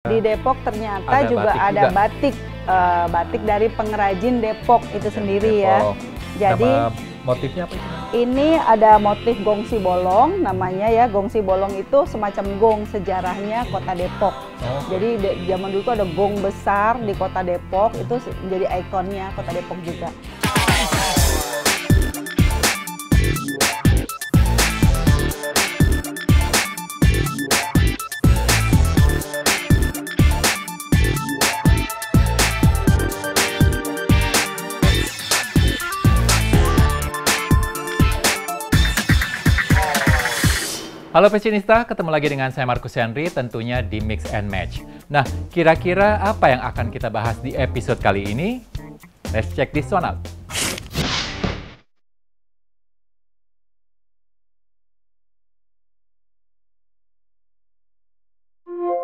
Di Depok ternyata juga ada batik, batik dari pengrajin Depok itu sendiri ya. Jadi nama motifnya apa? Ini ada motif gongsi bolong namanya ya. Gongsi bolong itu semacam gong sejarahnya kota Depok. Jadi zaman dulu tuh ada gong besar di kota Depok, itu menjadi ikonnya kota Depok juga. Halo Fashionista, ketemu lagi dengan saya Markus Henry, tentunya di Mix and Match. Nah, kira-kira apa yang akan kita bahas di episode kali ini? Let's check this one out.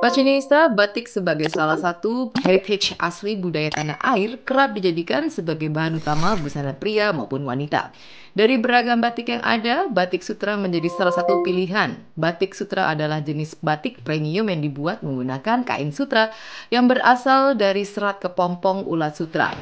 Fashionista, batik sebagai salah satu heritage asli budaya tanah air kerap dijadikan sebagai bahan utama busana pria maupun wanita. Dari beragam batik yang ada, batik sutra menjadi salah satu pilihan. Batik sutra adalah jenis batik premium yang dibuat menggunakan kain sutra yang berasal dari serat kepompong ulat sutra.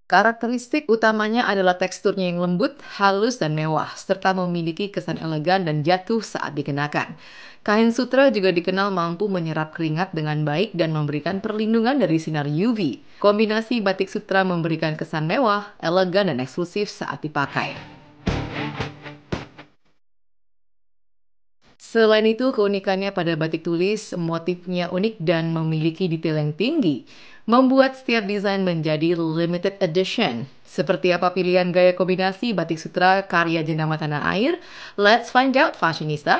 Karakteristik utamanya adalah teksturnya yang lembut, halus, dan mewah, serta memiliki kesan elegan dan jatuh saat dikenakan. Kain sutra juga dikenal mampu menyerap keringat dengan baik dan memberikan perlindungan dari sinar UV. Kombinasi batik sutra memberikan kesan mewah, elegan, dan eksklusif saat dipakai. Selain itu, keunikannya pada batik tulis, motifnya unik dan memiliki detail yang tinggi, membuat setiap desain menjadi limited edition. Seperti apa pilihan gaya kombinasi batik sutra karya jenama tanah air? Let's find out, Fashionista!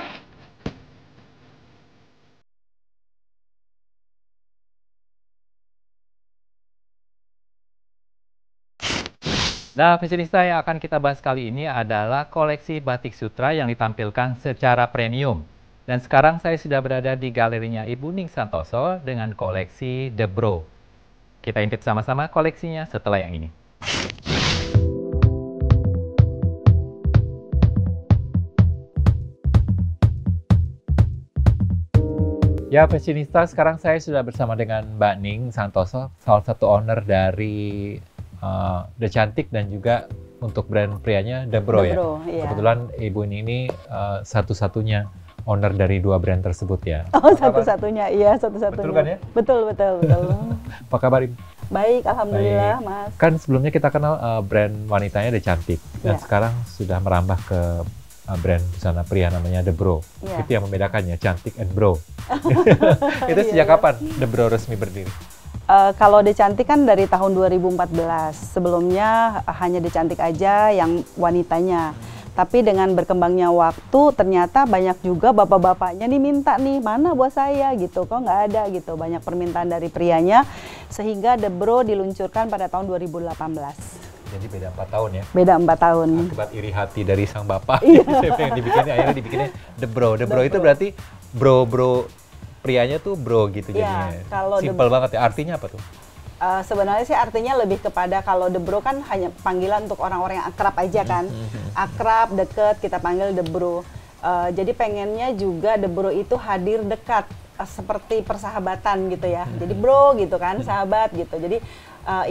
Nah, Fashionista, yang akan kita bahas kali ini adalah koleksi batik sutra yang ditampilkan secara premium. Dan sekarang saya sudah berada di galerinya Ibu Ning Santoso dengan koleksi The Bro. Kita intip sama-sama koleksinya setelah yang ini. Ya, Fashionista, sekarang saya sudah bersama dengan Mbak Ning Santoso, salah satu owner dari The Cantik dan juga untuk brand prianya The Bro ya. Iya. Kebetulan Ibu ini satu-satunya owner dari dua brand tersebut ya. Oh, satu-satunya, iya satu-satunya. Betul kan ya? Betul. Apa kabar Ibu? Baik, alhamdulillah. Baik. Mas. Kan sebelumnya kita kenal brand wanitanya The Cantik dan Ya. sekarang sudah merambah ke brand busana pria namanya The Bro. Ya. Itu yang membedakannya, Cantik and Bro. Itu sejak kapan The Bro resmi berdiri? Kalau The Cantik kan dari tahun 2014. Sebelumnya hanya The Cantik aja yang wanitanya. Tapi dengan berkembangnya waktu, ternyata banyak juga bapak-bapaknya nih minta nih, mana buat saya gitu, kok nggak ada gitu. Banyak permintaan dari prianya, sehingga The Bro diluncurkan pada tahun 2018. Jadi beda 4 tahun ya? Beda 4 tahun. Akibat iri hati dari sang bapak, Iya. yang dibikinnya, akhirnya dibikinnya The Bro. The Bro itu berarti bro prianya tuh bro gitu Iya, jadinya. kalau Simple banget ya. Artinya apa tuh? Sebenarnya sih artinya lebih kepada kalau The Bro kan hanya panggilan untuk orang-orang yang akrab aja kan. Akrab, deket, kita panggil The Bro. Jadi pengennya juga The Bro itu hadir dekat, seperti persahabatan gitu ya. Jadi bro gitu kan, sahabat gitu. Jadi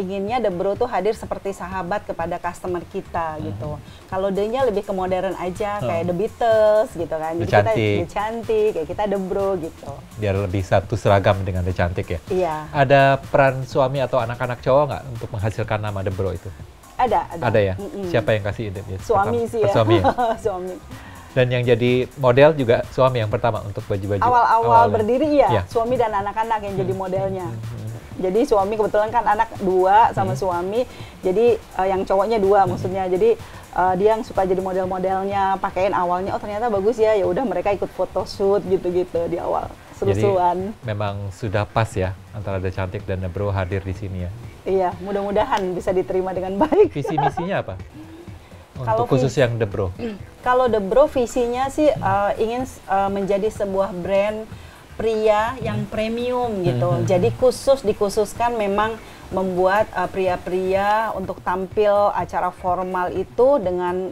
inginnya The Bro tuh hadir seperti sahabat kepada customer kita gitu. Kalau D-nya lebih ke modern aja, kayak The Beatles gitu kan. Jadi kita The Cantik, kayak kita The Bro gitu. Biar lebih satu seragam dengan The Cantik ya? Iya. Ada peran suami atau anak-anak cowok nggak untuk menghasilkan nama The Bro itu? Ada. Ada ya? Siapa yang kasih ide? Suami sih ya. Suami ya? Suami. Dan yang jadi model juga suami yang pertama untuk baju-baju awal-awal berdiri ya? Suami dan anak-anak yang jadi modelnya. Jadi suami kebetulan kan anak 2 sama suami, jadi yang cowoknya 2 maksudnya. Jadi dia yang suka jadi model-modelnya, pakaiin awalnya, oh ternyata bagus ya, ya udah mereka ikut photoshoot gitu-gitu di awal. Seru-seruan. Jadi memang sudah pas ya antara The Cantik dan The Bro hadir di sini ya. Iya, mudah-mudahan bisa diterima dengan baik. Visi misinya apa? Kalau Untuk khusus yang The Bro. Kalau The Bro visinya sih ingin menjadi sebuah brand pria yang premium gitu. Jadi dikhususkan memang membuat pria-pria untuk tampil acara formal itu dengan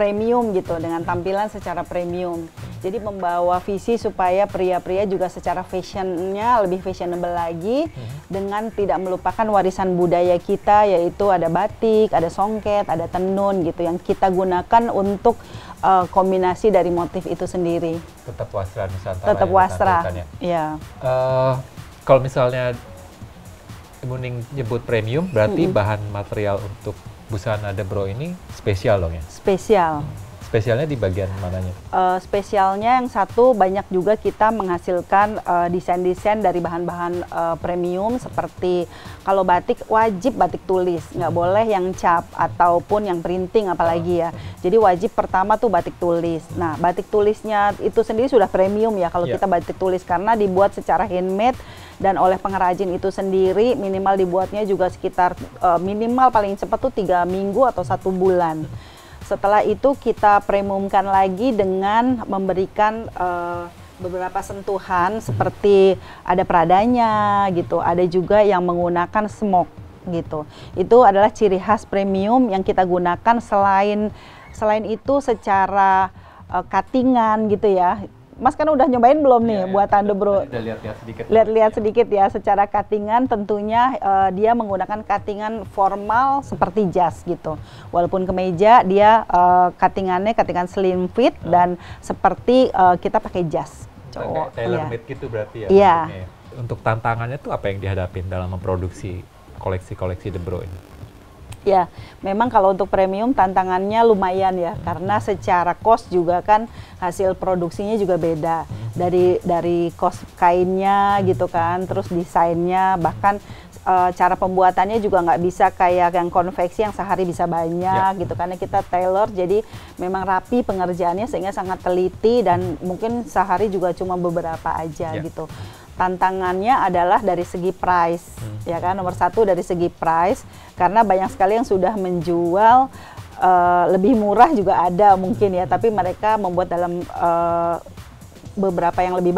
premium gitu, dengan tampilan secara premium. Jadi membawa visi supaya pria-pria juga secara fashionnya lebih fashionable lagi, dengan tidak melupakan warisan budaya kita, yaitu ada batik, ada songket, ada tenun gitu, yang kita gunakan untuk kombinasi dari motif itu sendiri. Tetap wasra Nusantara. Tetap wasra, ya. Kalau misalnya Ibu Ning nyebut premium, berarti bahan material untuk busana Debro ini spesial dong ya? Spesial. Spesialnya di bagian mananya? Spesialnya yang satu, banyak juga kita menghasilkan desain-desain dari bahan-bahan premium, seperti kalau batik wajib batik tulis, nggak boleh yang cap ataupun yang printing apalagi ya. Jadi wajib pertama tuh batik tulis. Nah, batik tulisnya itu sendiri sudah premium ya kalau kita batik tulis, karena dibuat secara handmade dan oleh pengrajin itu sendiri. Minimal dibuatnya juga sekitar minimal paling cepat tuh 3 minggu atau 1 bulan. Setelah itu kita premiumkan lagi dengan memberikan beberapa sentuhan seperti ada peradanya gitu, ada juga yang menggunakan smoke gitu. Itu adalah ciri khas premium yang kita gunakan. Selain itu secara cuttingan gitu ya. Mas kan udah nyobain belum nih buatan Debro? Udah lihat-lihat sedikit. Lihat-lihat sedikit ya, secara cuttingan tentunya dia menggunakan cuttingan formal seperti jas gitu. Walaupun kemeja dia cuttingan slim fit dan seperti kita pakai jas. Kayak tailor made gitu berarti ya? Iya. Untuk tantangannya tuh apa yang dihadapin dalam memproduksi koleksi-koleksi Debro ini? Ya, memang kalau untuk premium tantangannya lumayan ya, karena secara cost juga kan hasil produksinya juga beda. Dari cost kainnya gitu kan, terus desainnya, bahkan cara pembuatannya juga nggak bisa kayak yang konveksi yang sehari bisa banyak gitu, karena kita tailor, jadi memang rapi pengerjaannya sehingga sangat teliti dan mungkin sehari juga cuma beberapa aja gitu. Tantangannya adalah dari segi price, ya kan, nomor satu dari segi price, karena banyak sekali yang sudah menjual lebih murah juga ada mungkin ya, tapi mereka membuat dalam beberapa yang lebih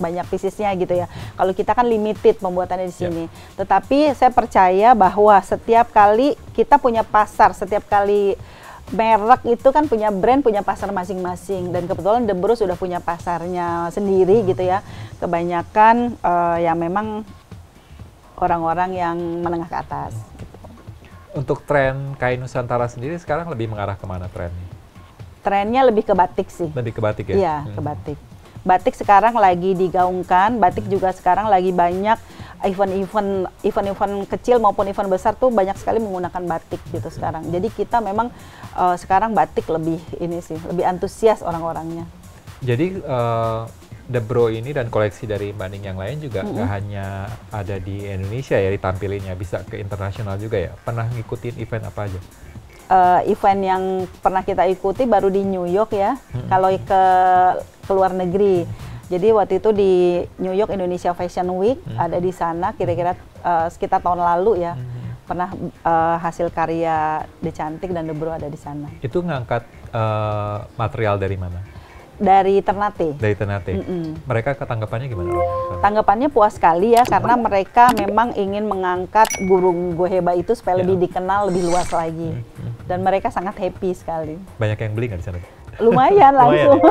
banyak piecesnya gitu ya. Kalau kita kan limited pembuatannya di sini. Tetapi saya percaya bahwa setiap kali kita punya pasar, setiap kali merek itu kan punya brand, punya pasar masing-masing, dan kebetulan Debro sudah punya pasarnya sendiri gitu ya. Kebanyakan yang memang orang-orang yang menengah ke atas. Gitu. Untuk tren kain Nusantara sendiri sekarang lebih mengarah kemana trennya? Trennya lebih ke batik sih. Lebih ke batik ya? Iya, ke batik. Batik sekarang lagi digaungkan, batik juga sekarang lagi banyak event-event kecil maupun event besar tuh banyak sekali menggunakan batik gitu sekarang. Jadi kita memang sekarang batik lebih lebih antusias orang-orangnya. Jadi Debro ini dan koleksi dari Mbak Ning yang lain juga nggak hanya ada di Indonesia ya ditampilinnya, bisa ke internasional juga ya. Pernah ngikutin event apa aja? Event yang pernah kita ikuti baru di New York ya. Kalau ke luar negeri. Jadi waktu itu di New York Indonesia Fashion Week ada di sana kira-kira sekitar tahun lalu ya. Pernah hasil karya De Cantik dan Debro ada di sana. Itu ngangkat material dari mana? Dari Ternate. Dari Ternate. Mereka ketanggapannya gimana? Tanggapannya puas sekali ya, karena mereka memang ingin mengangkat burung goheba itu supaya lebih dikenal, lebih luas lagi. Dan mereka sangat happy sekali. Banyak yang beli nggak di sana? Lumayan langsung.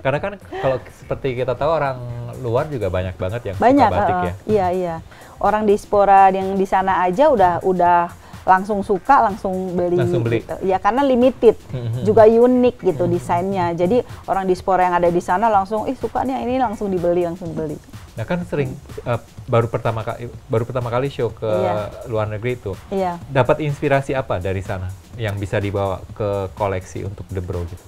Karena kan kalau seperti kita tahu orang luar juga banyak banget yang banyak, suka batik ya. Iya. Orang diaspora yang di sana aja udah langsung suka, langsung beli. Gitu. Ya karena limited, juga unik gitu desainnya. Jadi orang diaspora yang ada di sana langsung, suka nih ini, langsung dibeli. Nah kan sering baru pertama kali show ke luar negeri itu. Iya. Dapat inspirasi apa dari sana yang bisa dibawa ke koleksi untuk Debro gitu?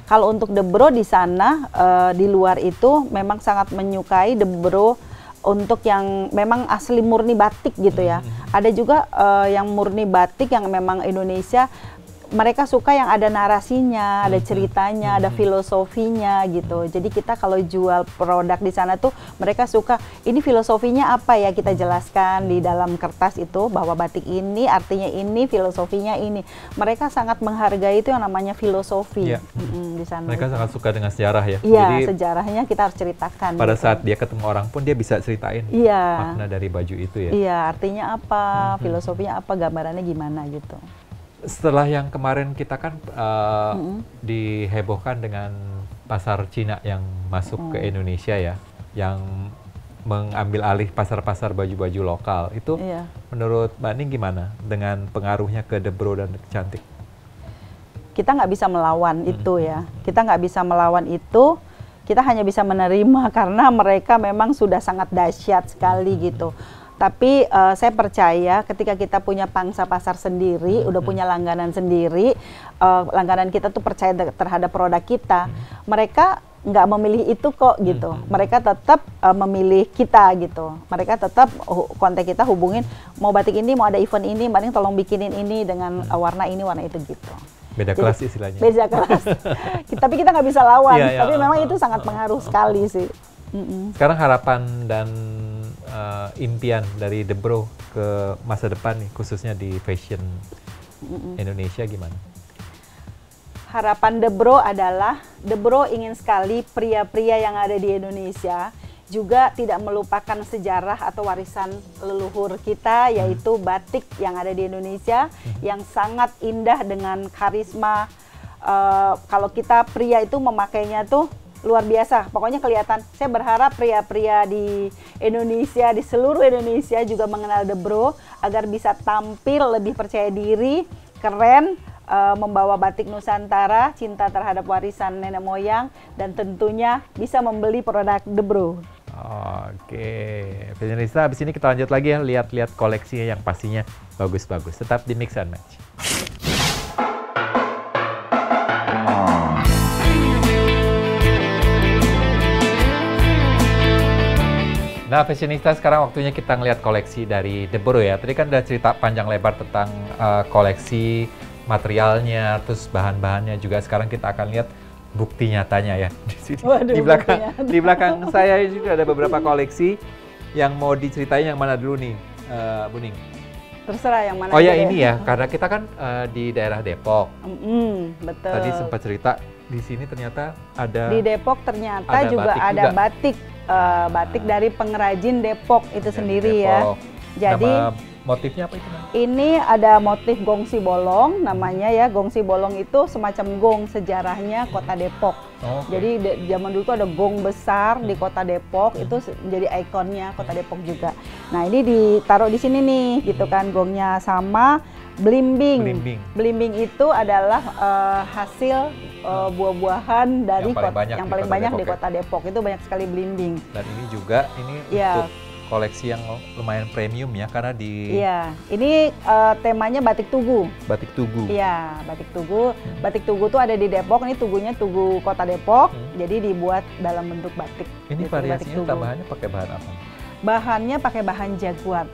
Kalau untuk Debro di sana di luar itu memang sangat menyukai Debro untuk yang memang asli murni batik gitu ya. Ada juga yang murni batik yang memang Indonesia, mereka suka yang ada narasinya, ada ceritanya, ada filosofinya gitu. Jadi kita kalau jual produk di sana tuh mereka suka, ini filosofinya apa ya, kita jelaskan di dalam kertas itu bahwa batik ini artinya ini, filosofinya ini. Mereka sangat menghargai itu yang namanya filosofi di sana. Mereka sangat suka dengan sejarah ya. Iya, sejarahnya kita harus ceritakan. Pada saat dia ketemu orang pun dia bisa ceritain makna dari baju itu ya. Iya, artinya apa, filosofinya apa, gambarannya gimana gitu. Setelah yang kemarin kita kan dihebohkan dengan pasar Cina yang masuk ke Indonesia ya, yang mengambil alih pasar-pasar baju-baju lokal. Itu menurut Mbak Ning gimana dengan pengaruhnya ke The Bro dan Cantik? Kita nggak bisa melawan itu ya. Kita nggak bisa melawan itu. Kita hanya bisa menerima karena mereka memang sudah sangat dahsyat sekali gitu. Tapi saya percaya ketika kita punya pangsa pasar sendiri, udah punya langganan sendiri, langganan kita tuh percaya terhadap produk kita, mereka nggak memilih itu kok gitu. Mereka tetap memilih kita gitu. Mereka tetap kontak kita, hubungin, mau batik ini, mau ada event ini, Mbak Ning tolong bikinin ini dengan warna ini, warna itu gitu. Beda kelas istilahnya. Beda kelas. Tapi kita nggak bisa lawan. Tapi memang itu sangat pengaruh sekali sih. Sekarang harapan dan impian dari The Bro ke masa depan nih, khususnya di fashion Indonesia gimana? Harapan The Bro adalah, The Bro ingin sekali pria-pria yang ada di Indonesia juga tidak melupakan sejarah atau warisan leluhur kita, yaitu batik yang ada di Indonesia, yang sangat indah dengan karisma. Kalau kita pria itu memakainya tuh luar biasa, pokoknya kelihatan. Saya berharap pria-pria di Indonesia, di seluruh Indonesia juga mengenal The Bro agar bisa tampil lebih percaya diri, keren, membawa batik Nusantara, cinta terhadap warisan nenek moyang, dan tentunya bisa membeli produk The Bro. Oke, Fashionista, habis ini kita lanjut lagi ya, lihat-lihat koleksinya yang pastinya bagus-bagus. Tetap di Mix and Match. Nah, Fashionista, sekarang waktunya kita ngeliat koleksi dari The Bro ya. Tadi kan udah cerita panjang lebar tentang koleksi materialnya, terus bahan-bahannya juga. Sekarang kita akan lihat bukti nyatanya ya. Di sini. Waduh, di belakang saya juga ada beberapa koleksi. Yang mau diceritain yang mana dulu nih, Bu Ning? Terserah yang mana. Oh ya, ini ya, karena kita kan di daerah Depok. Betul. Tadi sempat cerita di sini ternyata ada. Di Depok ternyata juga ada batik. Batik dari pengrajin Depok itu sendiri Depok. Ya. Jadi nama motifnya apa itu? Ini ada motif gongsi bolong namanya ya. Gongsi bolong itu semacam gong sejarahnya kota Depok. Jadi zaman dulu tuh ada gong besar di kota Depok, itu jadi ikonnya kota Depok juga. Nah, ini ditaruh di sini nih gitu kan, gongnya sama belimbing. Belimbing itu adalah hasil buah-buahan dari yang paling banyak di kota Depok. Itu banyak sekali belimbing. Dan ini juga untuk koleksi yang lumayan premium ya, karena di. Iya, ini temanya batik tugu. Batik tugu. Iya, batik tugu. Batik tugu tuh ada di Depok. Ini tugunya tugu kota Depok. Jadi dibuat dalam bentuk batik. Ini gitu, variasinya tambahannya pakai bahan apa? Bahannya pakai bahan jaguar.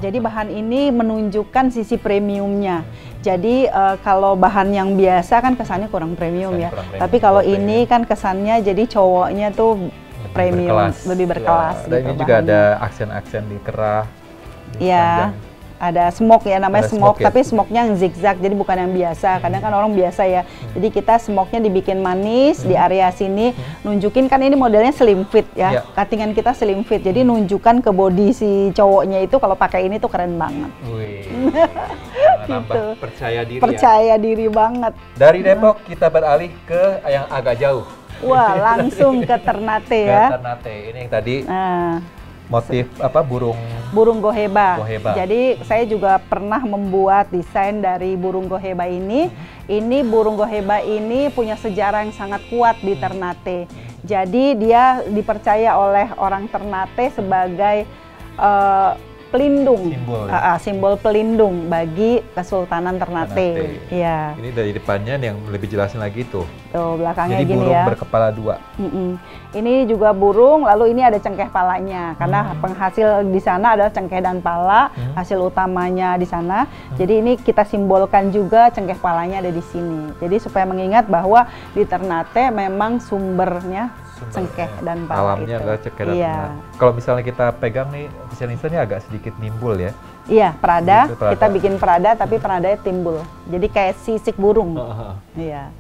Jadi bahan ini menunjukkan sisi premiumnya. Jadi kalau bahan yang biasa kan kesannya kurang premium ya. Tapi kalau ini kan kesannya jadi cowoknya tuh premium, lebih berkelas. Dan ini juga ada aksen-aksen di kerah. Iya, ada smoke ya, namanya smoke, tapi smoke-nya yang zigzag, jadi bukan yang biasa. Kadang kan orang biasa ya. Jadi kita smoke-nya dibikin manis di area sini, nunjukin kan ini modelnya slim fit ya. Cuttingan kita slim fit, jadi nunjukkan ke body si cowoknya itu kalau pakai ini tuh keren banget. Wih, nambah percaya diri. Percaya diri banget. Dari Depok kita beralih ke yang agak jauh. Wah, langsung ke Ternate ya. Ke Ternate, ini yang tadi motif apa, burung goheba. Jadi saya juga pernah membuat desain dari burung goheba ini. Ini burung goheba ini punya sejarah yang sangat kuat di Ternate. Jadi dia dipercaya oleh orang Ternate sebagai pelindung, simbol pelindung bagi Kesultanan Ternate. Iya. Ini dari depannya yang lebih jelasin lagi tuh. Tuh belakangnya jadi gini burung ya. Berkepala dua. Ini juga burung, lalu ini ada cengkeh palanya karena penghasil di sana adalah cengkeh dan pala, hasil utamanya di sana. Jadi ini kita simbolkan juga cengkeh palanya ada di sini. Jadi supaya mengingat bahwa di Ternate memang sumbernya cengkeh dan pala alamnya itu. Adalah cengkeh dan pala. Kalau misalnya kita pegang nih, Fashionista ini agak sedikit nimbul ya. Iya, perada. Kita bikin perada, tapi peradanya timbul. Jadi kayak sisik burung. Iya.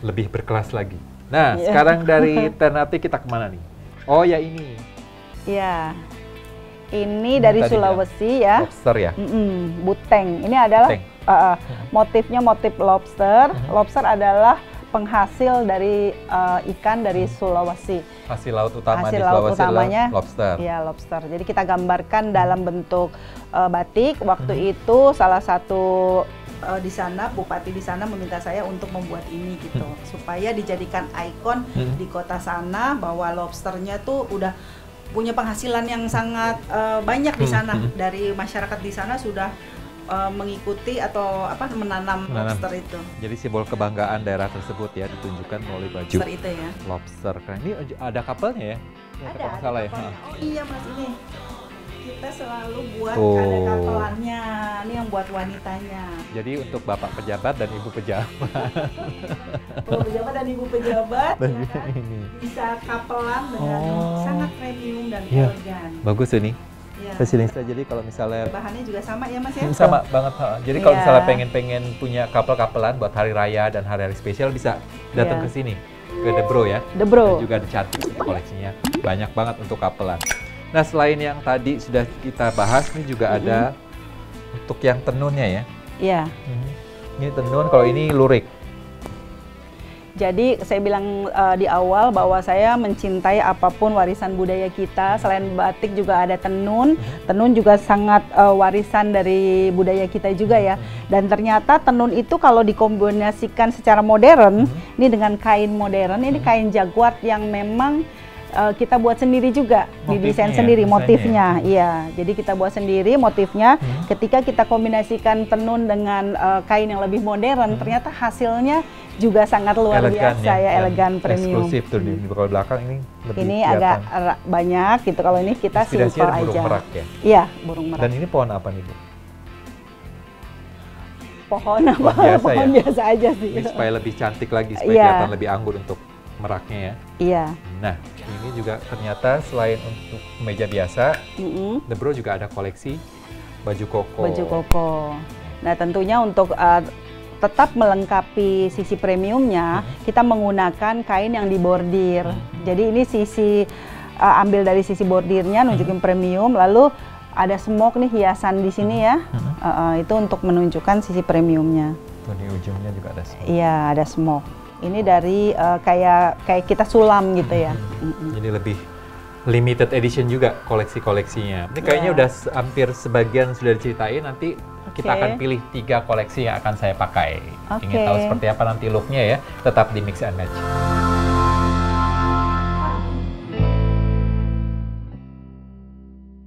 Lebih berkelas lagi. Nah, sekarang dari Ternate kita kemana nih? Oh ya ini. Iya. Ini dari Sulawesi ya. Lobster ya. Buteng. Ini adalah motifnya motif lobster. Lobster adalah penghasil dari ikan dari Sulawesi. Hasil laut utama Hasil di laut Sulawesi utamanya adalah lobster. Iya, lobster. Jadi kita gambarkan dalam bentuk batik. Waktu itu salah satu di sana, bupati di sana meminta saya untuk membuat ini gitu, supaya dijadikan ikon di kota sana bahwa lobsternya tuh udah punya penghasilan yang sangat banyak di sana. Dari masyarakat di sana sudah mengikuti atau menanam lobster itu. Jadi simbol kebanggaan daerah tersebut ya ditunjukkan melalui baju Lobster itu ya. lobster. Keren. Ini ada kapalnya ya? Ada salah ya. kapalnya. Oh iya Mas, ini kita selalu buat Tuh. ada kapelannya. Ini yang buat wanitanya. Jadi untuk bapak pejabat dan ibu pejabat. Kalau pejabat dan ibu pejabat ya kan, bisa kapelan dengan sangat premium dan elegan. Bagus ini. Ya. Fashionista. Jadi kalau misalnya Bahannya juga sama ya Mas ya? sama banget. Jadi kalau Iya. misalnya pengen punya kapal-kapelan buat hari raya dan hari-hari spesial bisa datang Iya. ke sini, ke The Bro ya. The Bro. Dan juga ada cantik koleksinya, banyak banget untuk kapelan. Nah selain yang tadi sudah kita bahas, ini juga ada untuk yang tenunnya ya. Iya. Ini tenun, kalau ini lurik. Jadi saya bilang di awal bahwa saya mencintai apapun warisan budaya kita. Selain batik juga ada tenun. Tenun juga sangat warisan dari budaya kita juga ya. Dan ternyata tenun itu kalau dikombinasikan secara modern, ini dengan kain modern, ini kain jaguar yang memang kita buat sendiri juga, didesain Motifnya sendiri ya, motifnya. Iya, jadi kita buat sendiri motifnya. Ketika kita kombinasikan tenun dengan kain yang lebih modern, ternyata hasilnya juga sangat luar biasa ya, elegan, premium. Eksklusif tuh di belakang ini lebih Ini kelihatan. agak banyak gitu. Kalau ini kita Inspirasinya simple ada burung aja. merak ya. Iya, burung merak. Dan ini pohon apa nih Bu? Pohon apa? biasa Pohon ya? biasa aja sih. Ini supaya lebih cantik lagi, supaya Iya. kelihatan lebih anggun untuk meraknya ya. Iya. Nah, ini juga ternyata selain untuk meja biasa, The Bro juga ada koleksi baju koko. Baju koko. Nah, tentunya untuk tetap melengkapi sisi premiumnya, kita menggunakan kain yang dibordir. Jadi ini sisi ambil dari sisi bordirnya, nunjukin premium. Lalu ada smoke nih hiasan di sini ya. Itu untuk menunjukkan sisi premiumnya. Tuh di ujungnya juga ada smoke. Iya, ada smoke. Ini dari kayak kita sulam gitu ya. Jadi lebih limited edition juga koleksi-koleksinya. Ini kayaknya udah hampir sebagian sudah diceritain. Nanti kita akan pilih 3 koleksi yang akan saya pakai. Ingin tahu seperti apa nanti looknya ya? Tetap di Mix and Match.